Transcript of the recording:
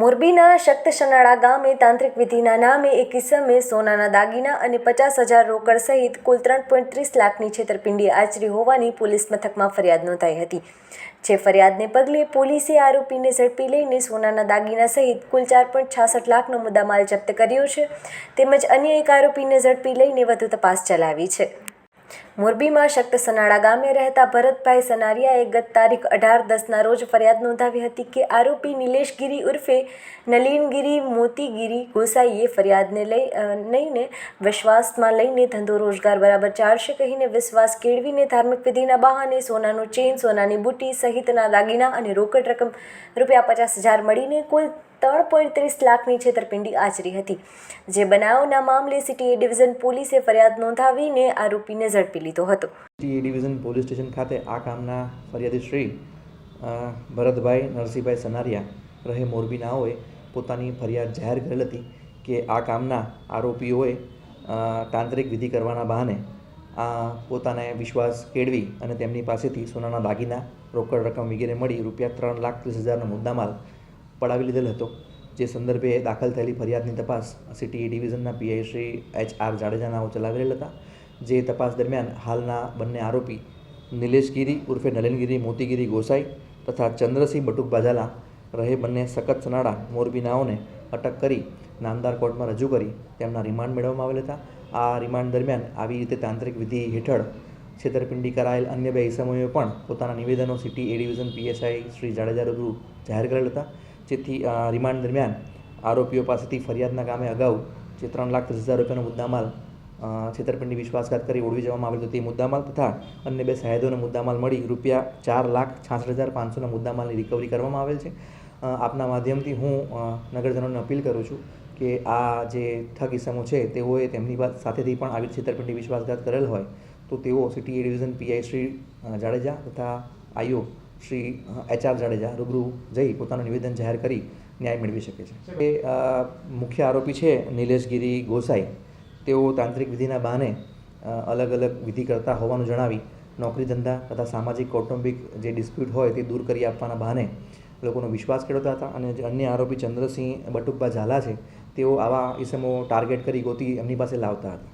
મોરબીના શક્તસનાળા ગામે તાંત્રિક વિધિના નામે એક ઇસમે સોનાના દાગીના અને 50,000 રોકડ સહિત કુલ 3.30 લાખની છેતરપિંડી આચરી હોવાની પોલીસ મથકમાં ફરિયાદ નોંધાઈ હતી। જે ફરિયાદને પગલે પોલીસે આરોપીને ઝડપી લઈને સોનાના દાગીના સહિત કુલ 4.66 લાખનો મુદ્દામાલ જપ્ત કર્યો છે તેમજ અન્ય એક આરોપીને ઝડપી લઈને વધુ તપાસ ચલાવી છે। મોરબીમાં શક્તસનાળા ગામે રહેતા ભરતભાઈ સનારિયાએ ગત તારીખ 18/10ના રોજ ફરિયાદ નોંધાવી હતી કે આરોપી નિલેશગીરી ઉર્ફે નલિનગીરી મોતીગીરી ગોસાઈએ ફરિયાદને લઈને વિશ્વાસમાં લઈને ધંધો રોજગાર બરાબર ચાલશે કહીને વિશ્વાસ કેળવીને ધાર્મિક વિધિના બહાને સોનાનું ચેન, સોનાની બુટ્ટી સહિતના દાગીના અને રોકડ રકમ ₹50,000 મળીને કુલ 3.30 લાખની છેતરપિંડી આચરી હતી। જે બનાવના મામલે સિટી એ ડિવિઝન પોલીસે ફરિયાદ નોંધાવીને આરોપીને ઝડપી લીધો હતો। સિટી એ ડિવિઝન પોલીસ સ્ટેશન ખાતે આ કામના ફરિયાદી શ્રી ભરતભાઈ નરસિંહભાઈ સનારિયા રહે મોરબીનાઓએ પોતાની ફરિયાદ જાહેર કરેલ હતી કે આ કામના આરોપીઓએ તાંત્રિક વિધિ કરવાના બહાને પોતાને વિશ્વાસ કેળવી અને તેમની પાસેથી સોનાના દાગીના, રોકડ રકમ વગેરે મળી ₹3,30,000નો મુદ્દામાલ પડાવી લીધેલ હતો। જે સંદર્ભે દાખલ થયેલી ફરિયાદની તપાસ સિટી એ ડિવિઝનના પીઆઈ શ્રી HR જાડેજા નાઓ ચલાવેલ હતા। જે તપાસ દરમિયાન હાલના બંને આરોપી નિલેશગીરી ઉર્ફે નલિનગીરી મોતીગીરી ગોસાઈ તથા ચંદ્રસિંહ બટુકભા ઝાલા રહે બંને સખતસનાળા મોરબીનાઓને અટક કરી નામદાર કોર્ટમાં રજૂ કરી તેમના રિમાન્ડ મેળવવામાં આવેલ હતા। આ રિમાન્ડ દરમિયાન આવી રીતે તાંત્રિક વિધિ હેઠળ છેતરપિંડી કરાયેલ અન્ય 2 ઇસમોએ પણ પોતાના નિવેદનો સિટી એ ડિવિઝન પીએસઆઈ શ્રી જાડેજા રૂબરૂ જાહેર કરેલ હતા। જેથી રિમાન્ડ દરમિયાન આરોપીઓ પાસેથી ફરિયાદના કામે અગાઉ જે ₹3,30,000નો મુદ્દામાલ છેતરપિંડી વિશ્વાસઘાત કરી ઓળવી જવામાં આવેલ હતો તે મુદ્દામાલ તથા અન્ય 2 સાહેદોનો મુદ્દામાલ મળી ₹4,66,500ના મુદ્દામાલની રિકવરી કરવામાં આવેલ છે। આપના માધ્યમથી હું નગરજનોને અપીલ કરું છું કે આ જે ઠગ ઇસમો છે તેઓએ તેમની સાથેથી પણ આવી છેતરપિંડી વિશ્વાસઘાત કરેલ હોય તો તેઓ સિટી એ ડિવિઝન પીઆઈ શ્રી જાડેજા તથા આઈઓ શ્રી HR જાડેજા રૂબરૂ જઈ પોતાનું નિવેદન જાહેર કરી ન્યાય મેળવી શકે છે। એ મુખ્ય આરોપી છે નિલેશગીરી ગોસાઈ, તેઓ તાંત્રિક વિધિના બહાને અલગ અલગ વિધિ કરતા હોવાનું જણાવી નોકરી ધંધા તથા સામાજિક કૌટુંબિક જે ડિસ્પ્યુટ હોય તે દૂર કરી આપવાના બહાને લોકોનો વિશ્વાસ કેળવતા હતા। અને જે અન્ય આરોપી ચંદ્રસિંહ બટુકભા ઝાલા છે તેઓ આવા ઇસમો ટાર્ગેટ કરી ગોતી એમની પાસે લાવતા હતા।